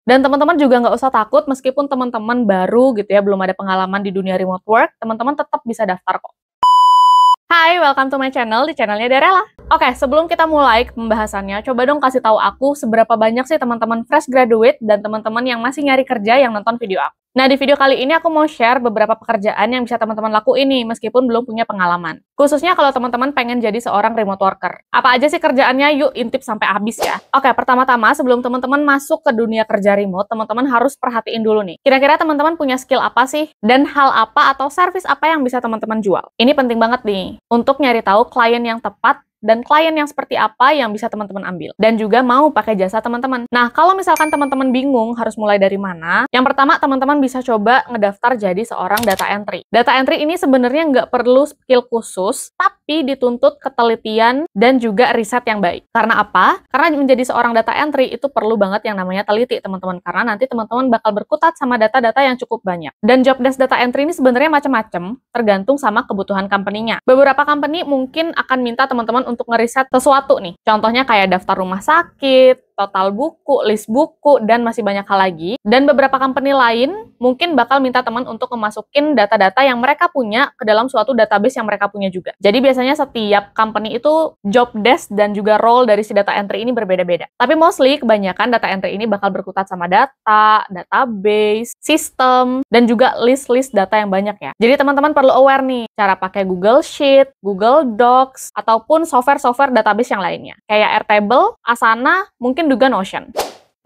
Dan teman-teman juga nggak usah takut meskipun teman-teman baru gitu ya, belum ada pengalaman di dunia remote work, teman-teman tetap bisa daftar kok. Hai, welcome to my channel, di channelnya Darella. Oke, sebelum kita mulai pembahasannya, coba dong kasih tahu aku seberapa banyak sih teman-teman fresh graduate dan teman-teman yang masih nyari kerja yang nonton video aku. Nah, di video kali ini aku mau share beberapa pekerjaan yang bisa teman-teman lakuin nih, meskipun belum punya pengalaman. Khususnya kalau teman-teman pengen jadi seorang remote worker. Apa aja sih kerjaannya? Yuk intip sampai habis ya. Oke, pertama-tama sebelum teman-teman masuk ke dunia kerja remote, teman-teman harus perhatiin dulu nih. Kira-kira teman-teman punya skill apa sih? Dan hal apa atau service apa yang bisa teman-teman jual? Ini penting banget nih, untuk nyari tahu klien yang tepat dan klien yang seperti apa yang bisa teman-teman ambil. Dan juga mau pakai jasa teman-teman. Nah, kalau misalkan teman-teman bingung harus mulai dari mana, yang pertama teman-teman bisa coba ngedaftar jadi seorang data entry. Data entry ini sebenarnya nggak perlu skill khusus, tapi dituntut ketelitian dan juga riset yang baik. Karena apa? Karena menjadi seorang data entry itu perlu banget yang namanya teliti, teman-teman. Karena nanti teman-teman bakal berkutat sama data-data yang cukup banyak. Dan job desk data entry ini sebenarnya macam-macam, tergantung sama kebutuhan company-nya. Beberapa company mungkin akan minta teman-teman untuk ngeriset sesuatu nih. Contohnya kayak daftar rumah sakit, total buku, list buku, dan masih banyak hal lagi. Dan beberapa company lain mungkin bakal minta teman untuk memasukin data-data yang mereka punya ke dalam suatu database yang mereka punya juga. Jadi biasanya setiap company itu job desk dan juga role dari si data entry ini berbeda-beda. Tapi mostly kebanyakan data entry ini bakal berkutat sama data, database, sistem, dan juga list-list data yang banyak ya. Jadi teman-teman perlu aware nih cara pakai Google Sheet, Google Docs, ataupun software-software database yang lainnya. Kayak Airtable, Asana, mungkin juga Notion.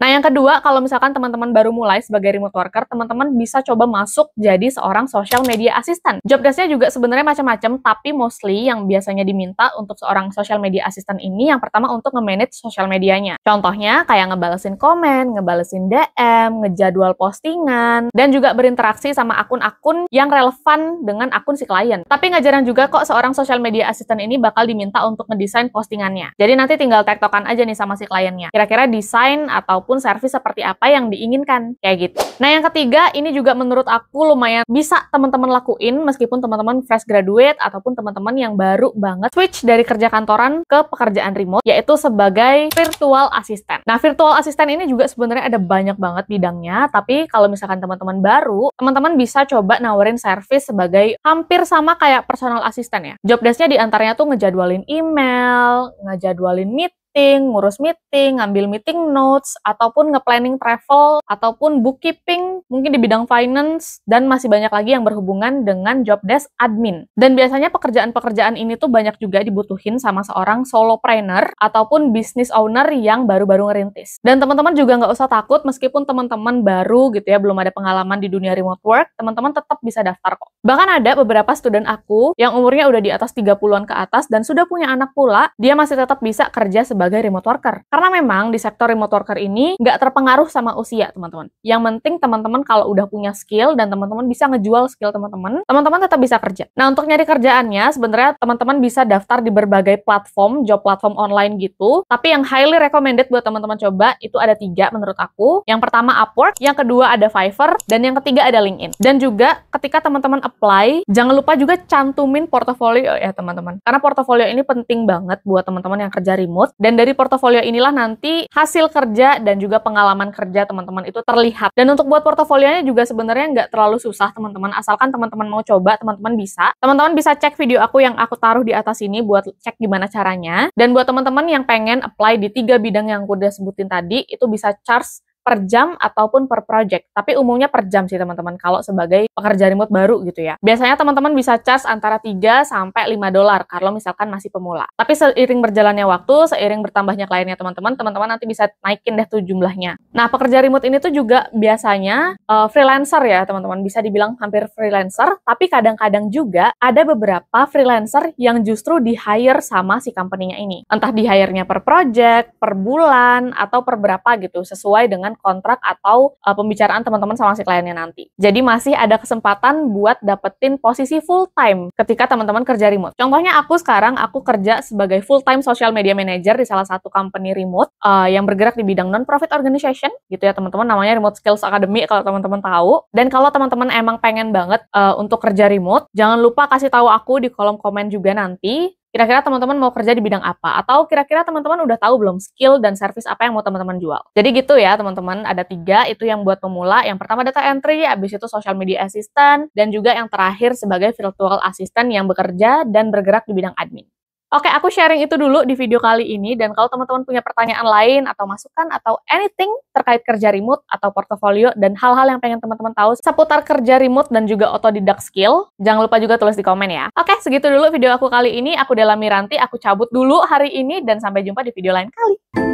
Nah, yang kedua, kalau misalkan teman-teman baru mulai sebagai remote worker, teman-teman bisa coba masuk jadi seorang social media assistant. Job desk-nya juga sebenarnya macam-macam, tapi mostly yang biasanya diminta untuk seorang social media assistant ini, yang pertama untuk nge-manage social medianya. Contohnya, kayak ngebalesin komen, ngebalesin DM, ngejadwal postingan, dan juga berinteraksi sama akun-akun yang relevan dengan akun si klien. Tapi nggak jarang juga kok seorang social media assistant ini bakal diminta untuk ngedesain postingannya. Jadi nanti tinggal tektokan aja nih sama si kliennya. Kira-kira desain ataupun servis seperti apa yang diinginkan, kayak gitu. Nah, yang ketiga, ini juga menurut aku lumayan bisa teman-teman lakuin meskipun teman-teman fresh graduate ataupun teman-teman yang baru banget switch dari kerja kantoran ke pekerjaan remote, yaitu sebagai virtual assistant. Nah, virtual assistant ini juga sebenarnya ada banyak banget bidangnya, tapi kalau misalkan teman-teman baru, teman-teman bisa coba nawarin service sebagai hampir sama kayak personal assistant ya. Job desk-nya diantaranya tuh ngejadwalin email, ngejadwalin ngurus meeting, ngambil meeting notes, ataupun nge-planning travel, ataupun bookkeeping, mungkin di bidang finance, dan masih banyak lagi yang berhubungan dengan job desk admin. Dan biasanya pekerjaan-pekerjaan ini tuh banyak juga dibutuhin sama seorang solopreneur, ataupun business owner yang baru-baru ngerintis. Dan teman-teman juga nggak usah takut, meskipun teman-teman baru gitu ya, belum ada pengalaman di dunia remote work, teman-teman tetap bisa daftar kok. Bahkan ada beberapa student aku yang umurnya udah di atas 30-an ke atas, dan sudah punya anak pula, dia masih tetap bisa kerja sebagai remote worker. Karena memang di sektor remote worker ini nggak terpengaruh sama usia, teman-teman. Yang penting teman-teman kalau udah punya skill dan teman-teman bisa ngejual skill teman-teman, teman-teman tetap bisa kerja. Nah, untuk nyari kerjaannya, sebenarnya teman-teman bisa daftar di berbagai platform, job platform online gitu. Tapi yang highly recommended buat teman-teman coba, itu ada 3 menurut aku. Yang pertama Upwork, yang kedua ada Fiverr, dan yang ketiga ada LinkedIn. Dan juga ketika teman-teman apply, jangan lupa juga cantumin portofolio ya teman-teman. Karena portofolio ini penting banget buat teman-teman yang kerja remote. Dan dari portofolio inilah nanti hasil kerja dan juga pengalaman kerja teman-teman itu terlihat. Dan untuk buat portofolionya juga sebenarnya nggak terlalu susah teman-teman. Asalkan teman-teman mau coba, teman-teman bisa. Teman-teman bisa cek video aku yang aku taruh di atas ini buat cek gimana caranya. Dan buat teman-teman yang pengen apply di 3 bidang yang aku udah sebutin tadi, itu bisa charge per jam ataupun per project. Tapi umumnya per jam sih teman-teman kalau sebagai pekerja remote baru gitu ya. Biasanya teman-teman bisa charge antara 3 sampai 5 dolar kalau misalkan masih pemula. Tapi seiring berjalannya waktu, seiring bertambahnya kliennya teman-teman, teman-teman nanti bisa naikin deh tuh jumlahnya. Nah, pekerja remote ini tuh juga biasanya freelancer ya teman-teman. Bisa dibilang hampir freelancer, tapi kadang-kadang juga ada beberapa freelancer yang justru di-hire sama si company-nya ini. Entah di-hire-nya per project, per bulan, atau per berapa gitu, sesuai dengan kontrak atau pembicaraan teman-teman sama si kliennya nanti. Jadi masih ada kesempatan buat dapetin posisi full time ketika teman-teman kerja remote. Contohnya aku sekarang, aku kerja sebagai full time social media manager di salah satu company remote yang bergerak di bidang non-profit organization gitu ya teman-teman, namanya Remote Skills Academy kalau teman-teman tahu. Dan kalau teman-teman emang pengen banget untuk kerja remote, jangan lupa kasih tahu aku di kolom komen juga nanti. Kira-kira teman-teman mau kerja di bidang apa? Atau kira-kira teman-teman udah tahu belum skill dan service apa yang mau teman-teman jual? Jadi gitu ya teman-teman, ada 3, itu yang buat pemula. Yang pertama data entry, habis itu social media assistant, dan juga yang terakhir sebagai virtual assistant yang bekerja dan bergerak di bidang admin. Oke, aku sharing itu dulu di video kali ini, dan kalau teman-teman punya pertanyaan lain atau masukan atau anything terkait kerja remote atau portofolio dan hal-hal yang pengen teman-teman tahu seputar kerja remote dan juga otodidak skill, jangan lupa juga tulis di komen ya. Oke, segitu dulu video aku kali ini. Aku Della Miranti, aku cabut dulu hari ini dan sampai jumpa di video lain kali.